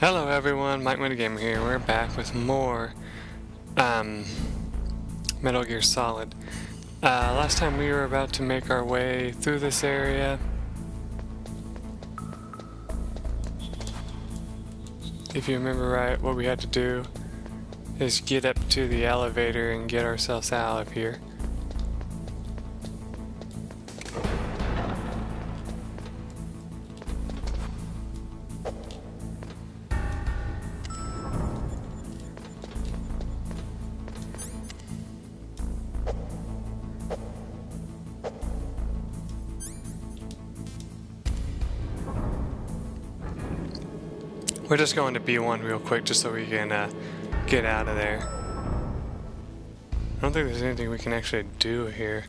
Hello everyone, MikeMoneyGMR here. We're back with more Metal Gear Solid. Last time we were about to make our way through this area. If you remember right, what we had to do is get up to the elevator and get ourselves out of here. We're just going to B1 real quick just so we can get out of there. I don't think there's anything we can actually do here.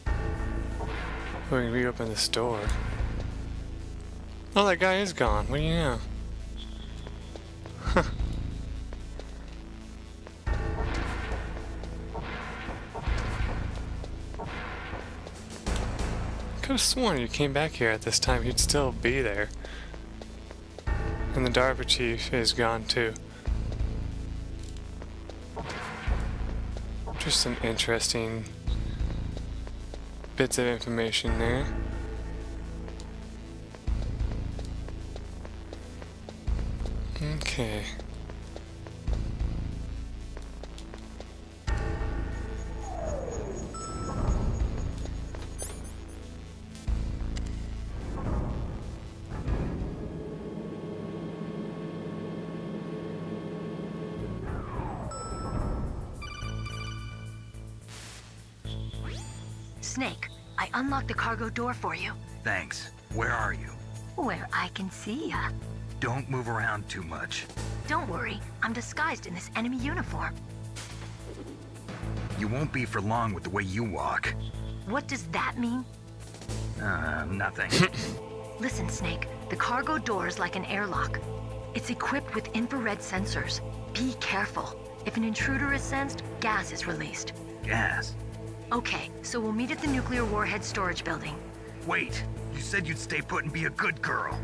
We can reopen this door. Oh, that guy is gone. What do you know? Huh. I could have sworn you came back here at this time, he'd still be there. And the Darba Chief is gone too. Just some interesting bits of information there. Okay. Snake, I unlocked the cargo door for you. Thanks. Where are you? Where I can see ya. Don't move around too much. Don't worry, I'm disguised in this enemy uniform. You won't be for long with the way you walk. What does that mean? Nothing. Listen, Snake, the cargo door is like an airlock. It's equipped with infrared sensors. Be careful. If an intruder is sensed, gas is released. Gas? Okay, so we'll meet at the nuclear warhead storage building. Wait, you said you'd stay put and be a good girl.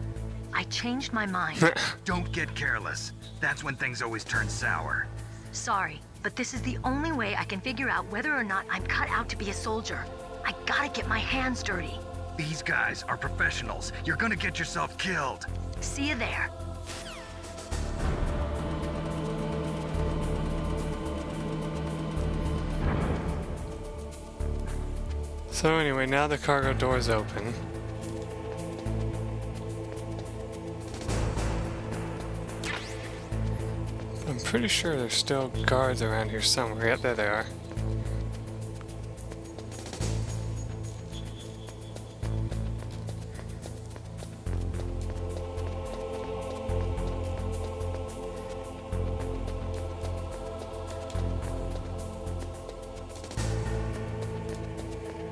I changed my mind. Don't get careless. That's when things always turn sour. Sorry, but this is the only way I can figure out whether or not I'm cut out to be a soldier. I gotta get my hands dirty. These guys are professionals. You're gonna get yourself killed. See you there. So anyway, now the cargo door is open. I'm pretty sure there's still guards around here somewhere. Yep, there they are.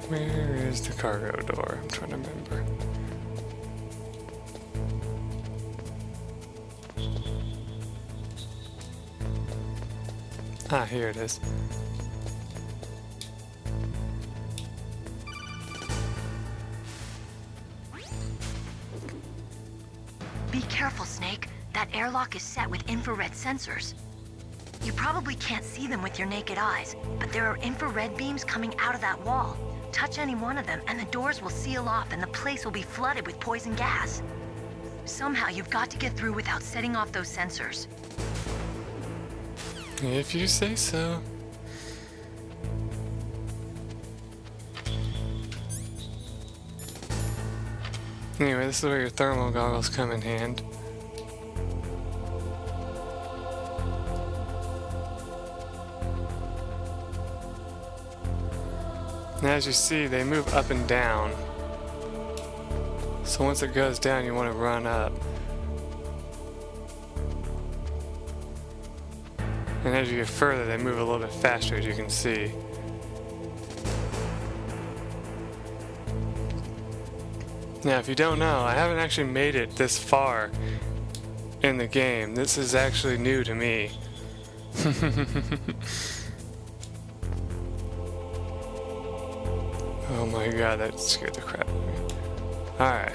Where is the cargo door? I'm trying to remember. Ah, here it is. Be careful, Snake. That airlock is set with infrared sensors. You probably can't see them with your naked eyes, but there are infrared beams coming out of that wall. Touch any one of them and the doors will seal off and the place will be flooded with poison gas. Somehow you've got to get through without setting off those sensors. If you say so. Anyway, this is where your thermal goggles come in hand. And as you see, they move up and down. So once it goes down, you want to run up. And as you get further, they move a little bit faster, as you can see. Now, if you don't know, I haven't actually made it this far in the game. This is actually new to me. Oh my god, that scared the crap out of me. Alright,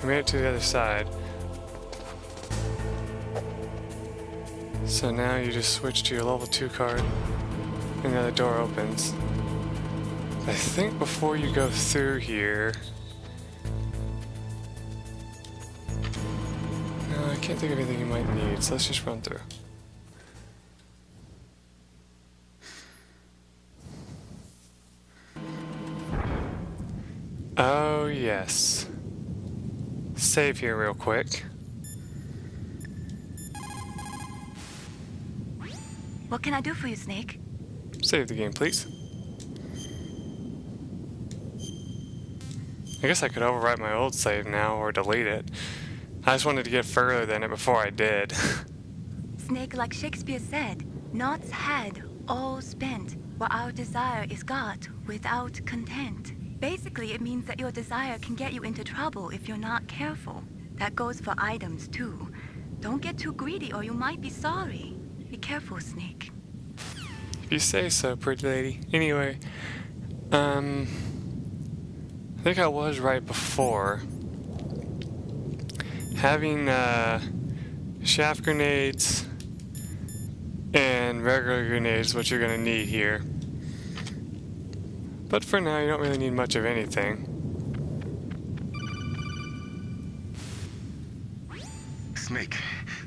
we made it to the other side. So now you just switch to your level 2 card, and the other door opens. I think before you go through here... No, I can't think of anything you might need, so let's just run through. Oh, yes. Save here real quick. What can I do for you, Snake? Save the game, please. I guess I could overwrite my old save now or delete it. I just wanted to get further than it before I did. Snake, like Shakespeare said, naught's had, all spent, what our desire is got without content. Basically, it means that your desire can get you into trouble if you're not careful. That goes for items, too. Don't get too greedy or you might be sorry. Be careful, Snake. If you say so, pretty lady. Anyway, I think I was right before. Having shaft grenades and regular grenades is what you're going to need here. But for now, you don't really need much of anything. Snake,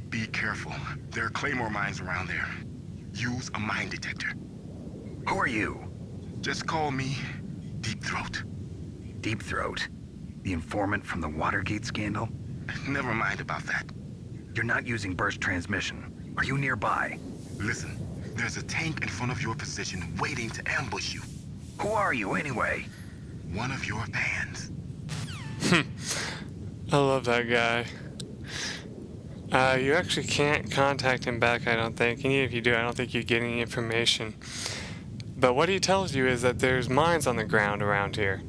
be careful. There are claymore mines around there. Use a mine detector. Who are you? Just call me Deep Throat. Deep Throat? The informant from the Watergate scandal? Never mind about that. You're not using burst transmission. Are you nearby? Listen, there's a tank in front of your position waiting to ambush you. Who are you, anyway? One of your fans. I love that guy. You actually can't contact him back, I don't think. And even if you do, I don't think you get any information. But what he tells you is that there's mines on the ground around here.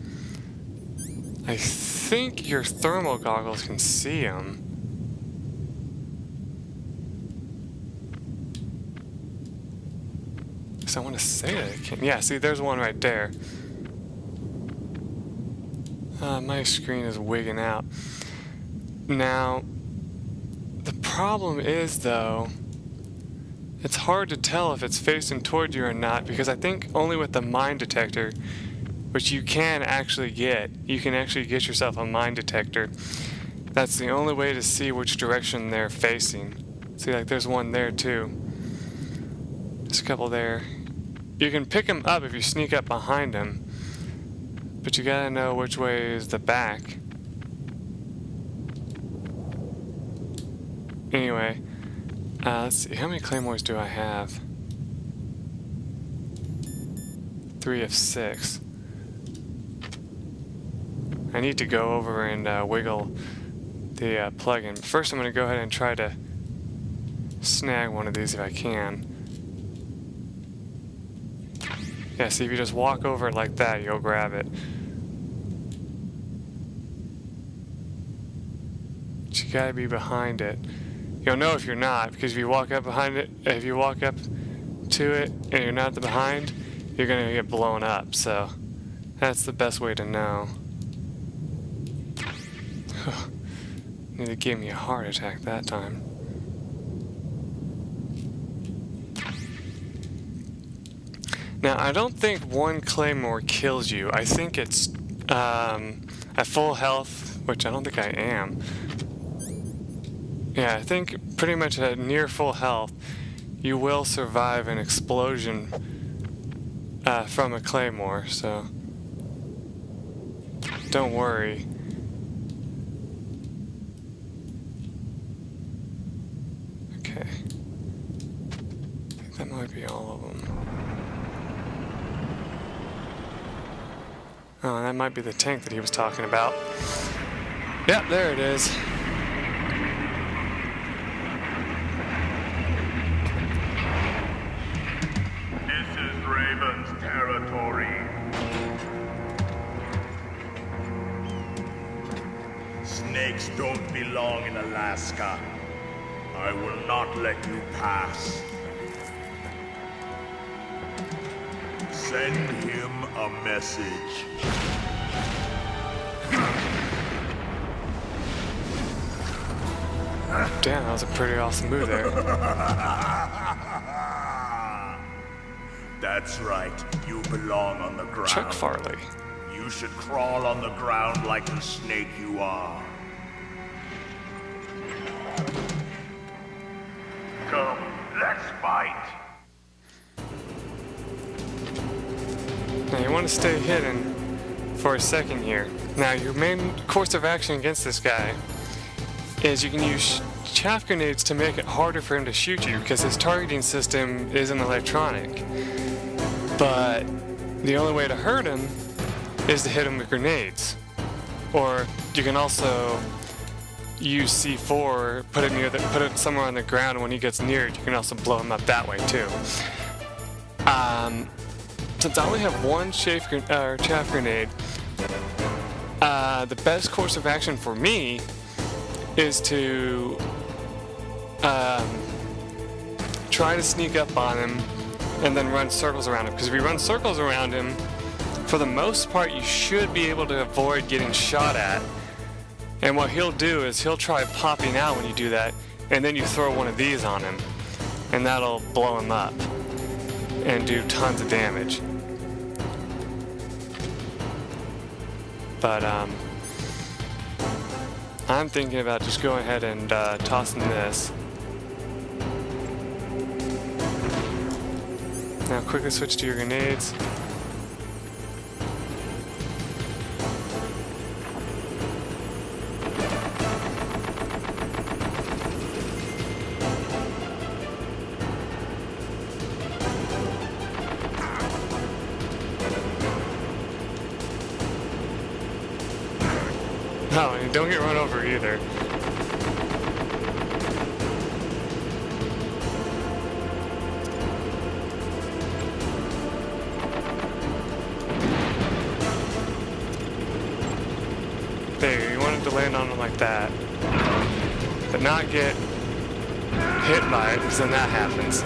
I think your thermal goggles can see them. So I want to say that it can. Yeah, see, there's one right there. My screen is wigging out. Now, the problem is, though, it's hard to tell if it's facing toward you or not, because I think only with the mine detector, which you can actually get yourself a mine detector. That's the only way to see which direction they're facing. See, like, there's one there, too. There's a couple there. You can pick them up if you sneak up behind them, but you gotta know which way is the back. Anyway, let's see, how many claymores do I have? 3 of 6. I need to go over and wiggle the plug-in. First, I'm going to go ahead and try to snag one of these if I can. Yeah, see, if you just walk over it like that, you'll grab it. But you gotta be behind it. You'll know if you're not, because if you walk up behind it, if you walk up to it and you're not behind, you're gonna get blown up. So that's the best way to know. Nearly gave me a heart attack that time. Now, I don't think one claymore kills you. I think it's at full health, which I don't think I am. Yeah, I think pretty much at near full health, you will survive an explosion from a claymore, so don't worry. Okay. I think that might be all of them. Oh, that might be the tank that he was talking about. Yep, there it is. This is Raven's territory. Snakes don't belong in Alaska. I will not let you pass. Send him a message. Damn, that was a pretty awesome move there. That's right. You belong on the ground. Chuck Farley. You should crawl on the ground like the snake you are. Come, let's fight. Now you want to stay hidden for a second here. Now your main course of action against this guy is you can use chaff grenades to make it harder for him to shoot you because his targeting system isn't electronic. But the only way to hurt him is to hit him with grenades. Or you can also use C4, put it somewhere on the ground, and when he gets near it, you can also blow him up that way too. Since I only have one chaff grenade, the best course of action for me is to try to sneak up on him and then run circles around him. Because if you run circles around him, for the most part, you should be able to avoid getting shot at. And what he'll do is he'll try popping out when you do that, and then you throw one of these on him, and that'll blow him up and do tons of damage. But I'm thinking about just going ahead and tossing this. Now quickly switch to your grenades. Oh, and don't get run over either. There, you wanted to land on them like that. But not get hit by it, because then that happens.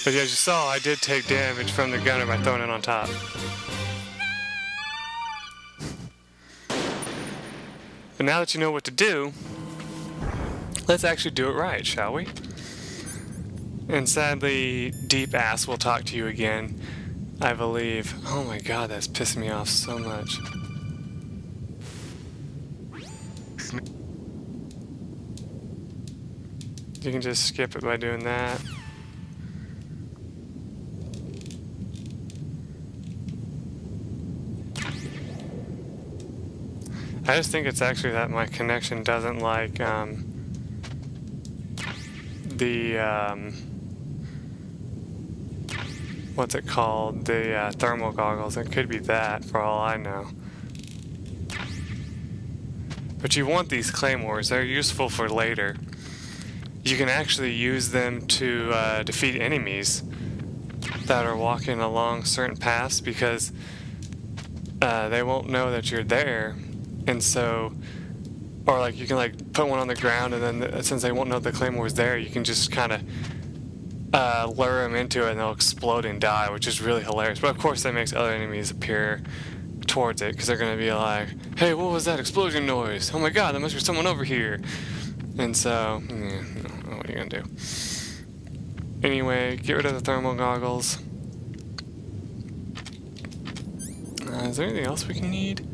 But as you saw, I did take damage from the gunner by throwing it on top. But now that you know what to do, let's actually do it right, shall we? And sadly, Deep Ass will talk to you again, I believe. Oh my god, that's pissing me off so much. You can just skip it by doing that. I just think it's actually that my connection doesn't like what's it called? The thermal goggles. It could be that for all I know. But you want these claymores. They're useful for later. You can actually use them to defeat enemies that are walking along certain paths because they won't know that you're there. And so, or like you can like put one on the ground and then since they won't know the claymore's there, you can just kind of lure them into it and they'll explode and die, which is really hilarious. But of course that makes other enemies appear towards it because they're going to be like, hey, what was that explosion noise? Oh my god, there must be someone over here. And so, yeah, what are you going to do? Anyway, get rid of the thermal goggles. Is there anything else we can need?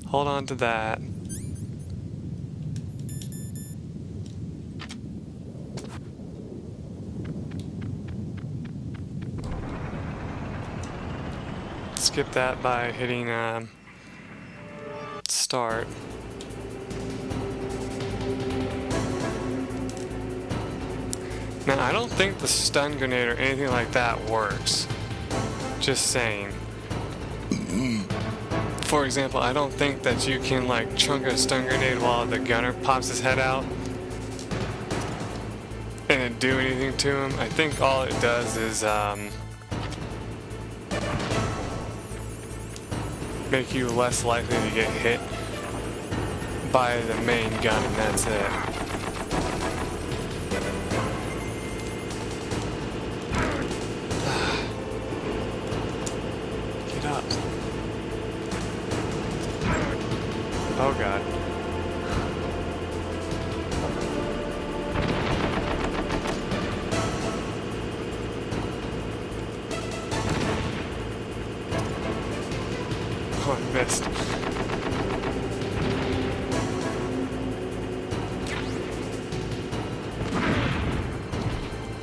Hold on to that. Skip that by hitting start. Now I don't think the stun grenade or anything like that works. Just saying. For example, I don't think that you can like chunk a stun grenade while the gunner pops his head out and it do anything to him. I think all it does is make you less likely to get hit by the main gun, and that's it. Get up. Oh god. Oh, I missed.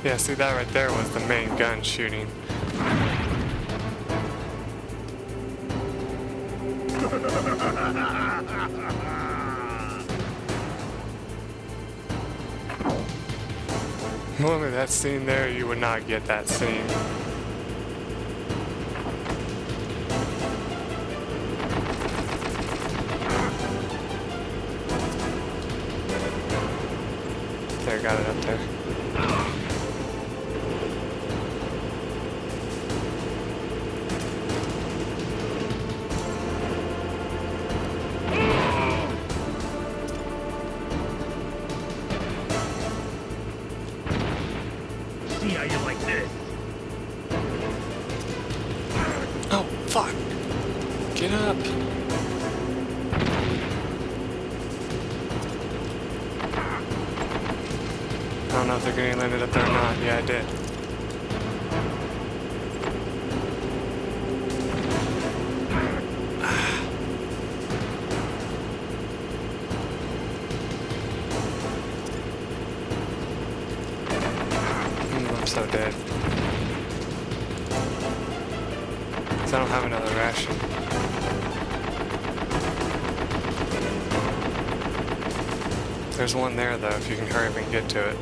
Yeah, see that right there was the main gun shooting. Normally that scene there, you would not get that scene. There, got it up there. See how you like this? Oh, fuck! Get up! I don't know if they're getting landed up there or not. Yeah, I did. I'm so dead. 'Cause I don't have another ration. There's one there though, if you can hurry up and get to it.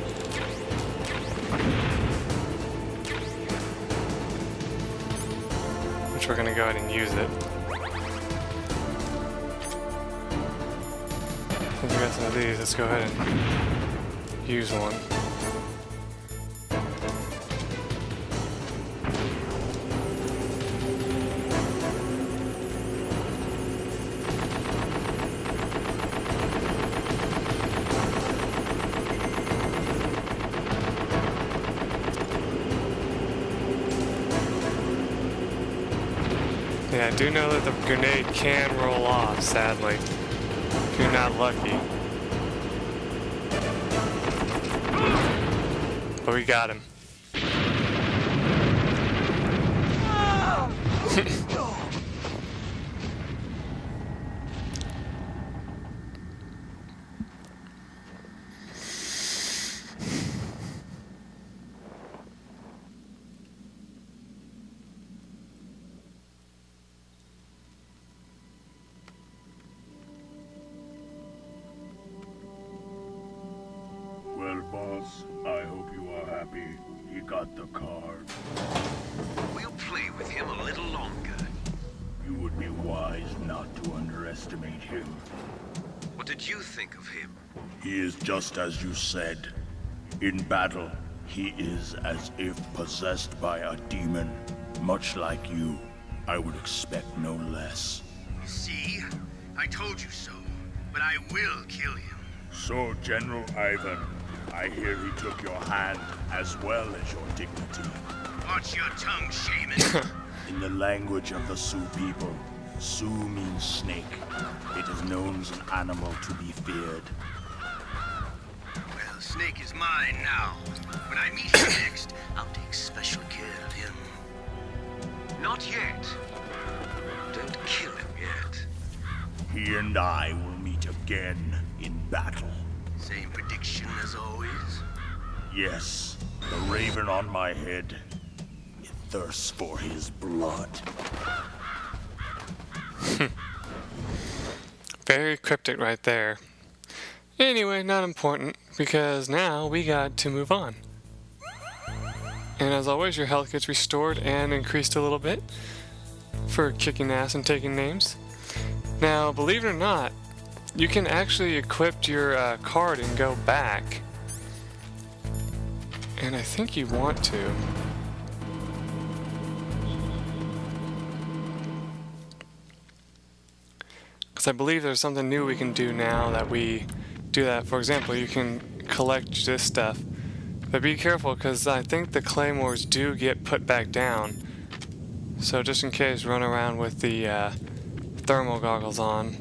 Which we're gonna go ahead and use it. Since we got some of these, let's go ahead and use one. Yeah, I do know that the grenade can roll off, sadly, if you're not lucky. But we got him. Well, boss, I hope you are happy. He got the card. We'll play with him a little longer. You would be wise not to underestimate him. What did you think of him? He is just as you said. In battle, he is as if possessed by a demon. Much like you, I would expect no less. See? I told you so. But I will kill him. So, General Ivan, I hear he took your hand as well as your dignity. Watch your tongue, shaman. In the language of the Sioux people, Sioux means snake. It is known as an animal to be feared. Well, Snake is mine now. When I meet him next, I'll take special care of him. Not yet. Don't kill him yet. He and I will meet again in battle. Same prediction as always. Yes, the raven on my head. It thirsts for his blood. Very cryptic right there. Anyway, not important, because now we got to move on. And as always, your health gets restored and increased a little bit for kicking ass and taking names. Now, believe it or not, you can actually equip your card and go back. And I think you want to. Because I believe there's something new we can do now that we do that. For example, you can collect this stuff. But be careful, because I think the claymores do get put back down. So just in case, run around with the thermal goggles on.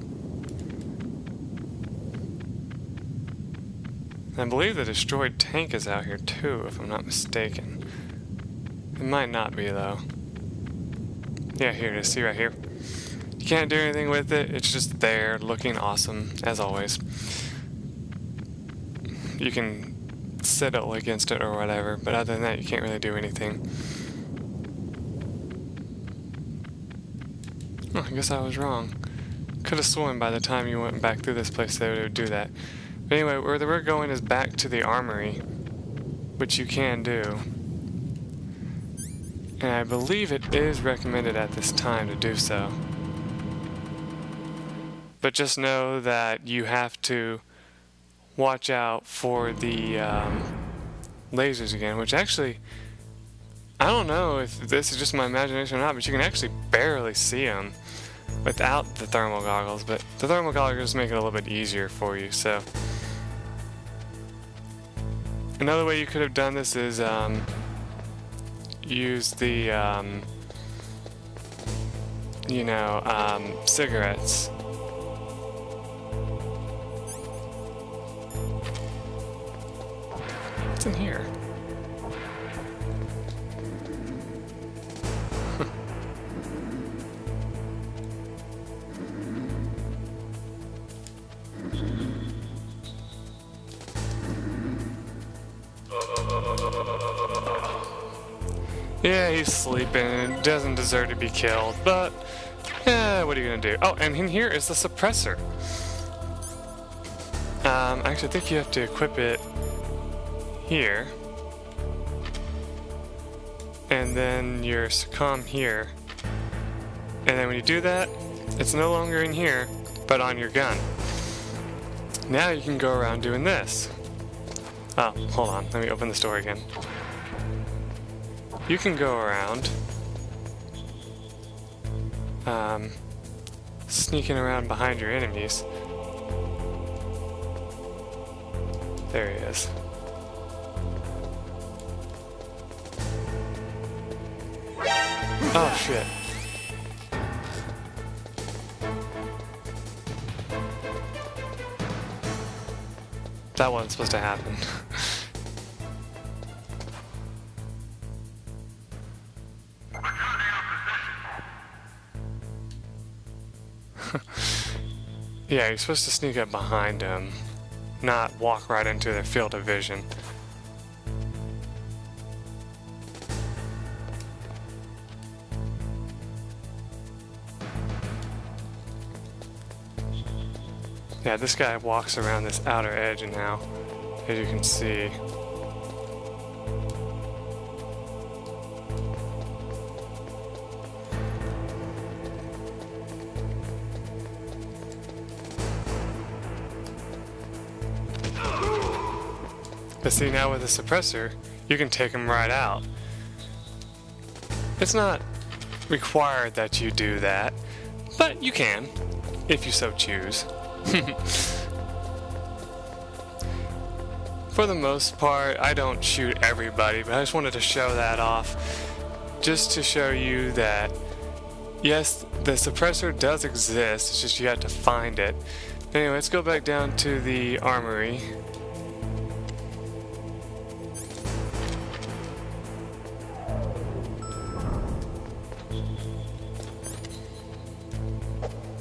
And I believe the destroyed tank is out here too, if I'm not mistaken. It might not be though. Yeah, here it is. See right here. You can't do anything with it. It's just there, looking awesome, as always. You can sidle against it or whatever, but other than that, you can't really do anything. Oh, I guess I was wrong. Could have sworn by the time you went back through this place they would do that. But anyway, where we're going is back to the Armory, which you can do. And I believe it is recommended at this time to do so. But just know that you have to watch out for the lasers again, which actually, I don't know if this is just my imagination or not, but you can actually barely see them without the thermal goggles, but the thermal goggles make it a little bit easier for you. So another way you could have done this is use the cigarettes. What's in here? Yeah, he's sleeping and doesn't deserve to be killed, but what are you gonna do? Oh, and in here is the suppressor. Actually, I think you have to equip it here, and then your SCOM here, and then when you do that, it's no longer in here, but on your gun. Now you can go around doing this. Oh, hold on, let me open this door again. You can go around sneaking around behind your enemies. There he is. Oh shit. That wasn't supposed to happen. Yeah, you're supposed to sneak up behind him, not walk right into their field of vision. Yeah, this guy walks around this outer edge now, as you can see. But see, now with the suppressor, you can take him right out. It's not required that you do that, but you can, if you so choose. For the most part, I don't shoot everybody, but I just wanted to show that off, just to show you that, yes, the suppressor does exist, it's just you have to find it. Anyway, let's go back down to the Armory.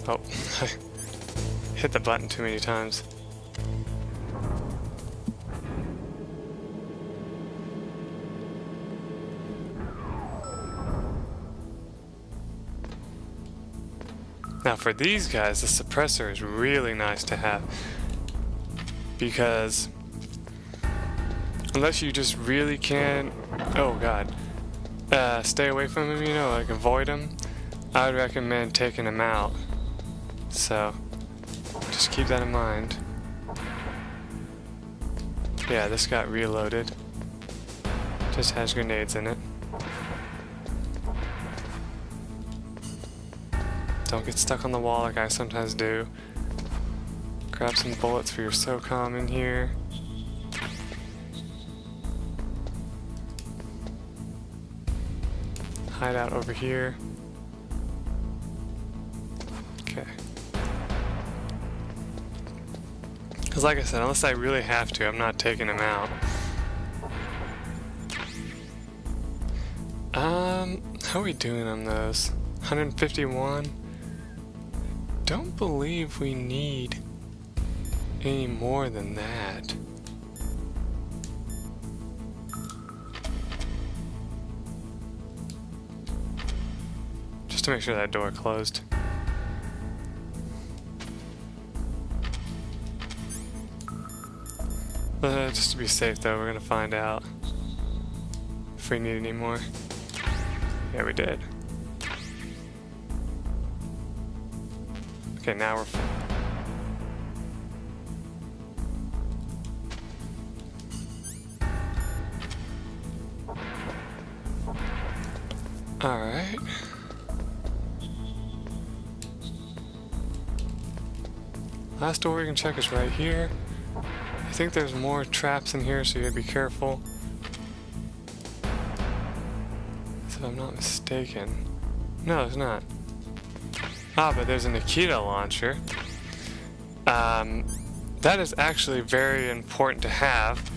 Oh, I hit the button too many times. Now for these guys, the suppressor is really nice to have, because unless you just really can, oh god, stay away from him, you know, like avoid him, I would recommend taking him out. So just keep that in mind. Yeah, this got reloaded. Just has grenades in it. Don't get stuck on the wall like I sometimes do. Grab some bullets for your SOCOM in here. Hide out over here. Okay. As Because like I said, unless I really have to, I'm not taking him out. How are we doing on those? 151? Don't believe we need any more than that. Just to make sure that door closed. Just to be safe though, we're gonna find out if we need any more. Yeah, we did. Okay, now we're... Alright. Last door we can check is right here. I think there's more traps in here, so you gotta be careful. If I'm not mistaken. No, there's not. Ah, but there's a Nikita launcher. That is actually very important to have.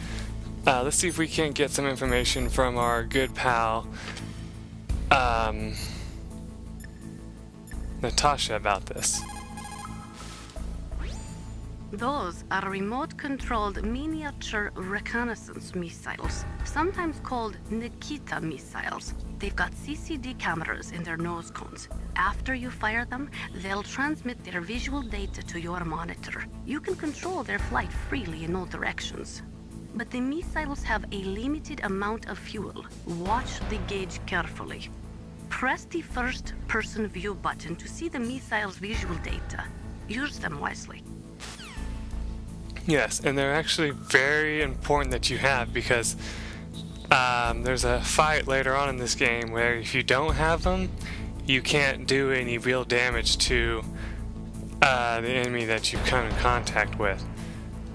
Let's see if we can't get some information from our good pal, Natasha, about this. Those are remote-controlled miniature reconnaissance missiles, sometimes called Nikita missiles. They've got CCD cameras in their nose cones. After you fire them, they'll transmit their visual data to your monitor. You can control their flight freely in all directions. But the missiles have a limited amount of fuel. Watch the gauge carefully. Press the first-person view button to see the missile's visual data. Use them wisely. Yes, and they're actually very important that you have, because there's a fight later on in this game where if you don't have them, you can't do any real damage to the enemy that you come in contact with.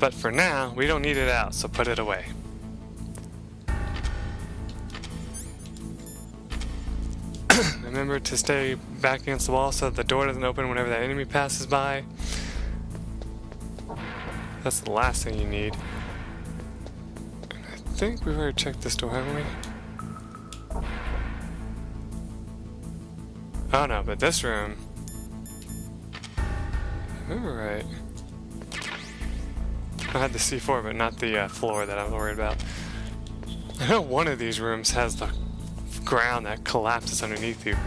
But for now, we don't need it out, so put it away. Remember to stay back against the wall so that the door doesn't open whenever that enemy passes by. That's the last thing you need. And I think we've already checked this door, haven't we? Oh no, but this room... If I remember right... I had the C4, but not the floor that I'm worried about. I know one of these rooms has the ground that collapses underneath you.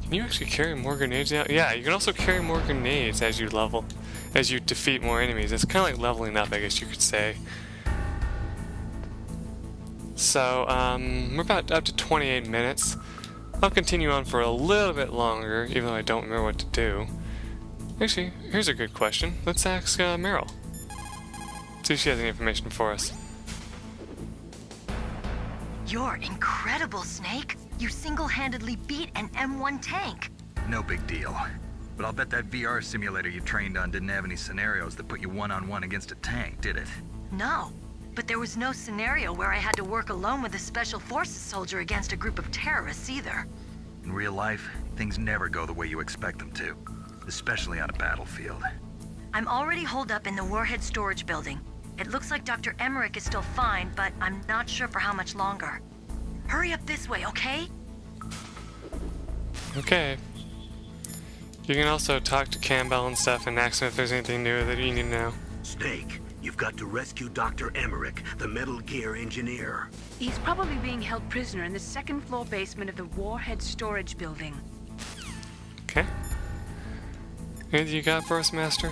Can you actually carry more grenades out? Yeah, you can also carry more grenades as you level, as you defeat more enemies. It's kind of like leveling up, I guess you could say. So, we're about up to 28 minutes. I'll continue on for a little bit longer, even though I don't remember what to do. Actually, here's a good question. Let's ask Meryl. See if she has any information for us. You're incredible, Snake. You single-handedly beat an M1 tank. No big deal. But I'll bet that VR simulator you trained on didn't have any scenarios that put you one-on-one against a tank, did it? No, but there was no scenario where I had to work alone with a Special Forces soldier against a group of terrorists either. In real life, things never go the way you expect them to, especially on a battlefield. I'm already holed up in the Warhead storage building. It looks like Dr. Emmerich is still fine, but I'm not sure for how much longer. Hurry up this way, okay? Okay. You can also talk to Campbell and stuff and ask him if there's anything new that you need to know. Snake, you've got to rescue Dr. Emmerich, the Metal Gear engineer. He's probably being held prisoner in the second-floor basement of the Warhead storage building. Okay. Anything you got for us, Master?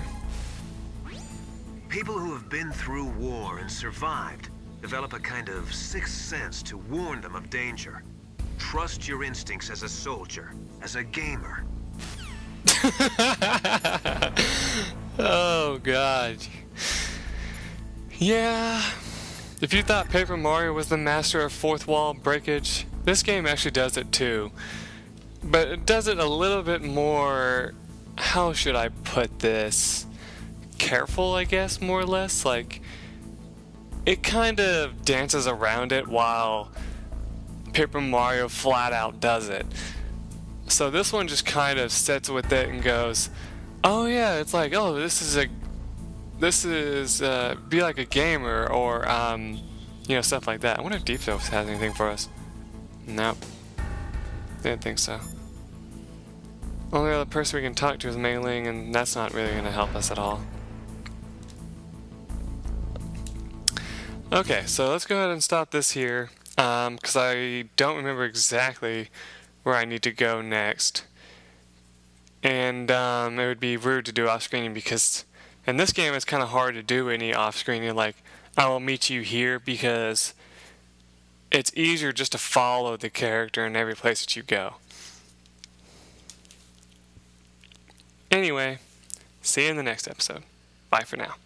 People who have been through war and survived develop a kind of sixth sense to warn them of danger. Trust your instincts as a soldier, as a gamer. Oh, God. Yeah. If you thought Paper Mario was the master of fourth wall breakage, this game actually does it too. But it does it a little bit more, how should I put this? Careful, I guess, more or less. Like, it kind of dances around it while Paper Mario flat out does it. So this one just kind of sits with it and goes, Oh yeah, it's like, oh, this is be like a gamer, or stuff like that. I wonder if Deep Dose has anything for us. Nope. Didn't think so. Only other person we can talk to is Mei-Ling, and that's not really going to help us at all. Okay, so let's go ahead and stop this here, because I don't remember exactly where I need to go next. And it would be rude to do off-screening, because in this game it's kind of hard to do any off-screening, like, I will meet you here, because it's easier just to follow the character in every place that you go. Anyway, see you in the next episode. Bye for now.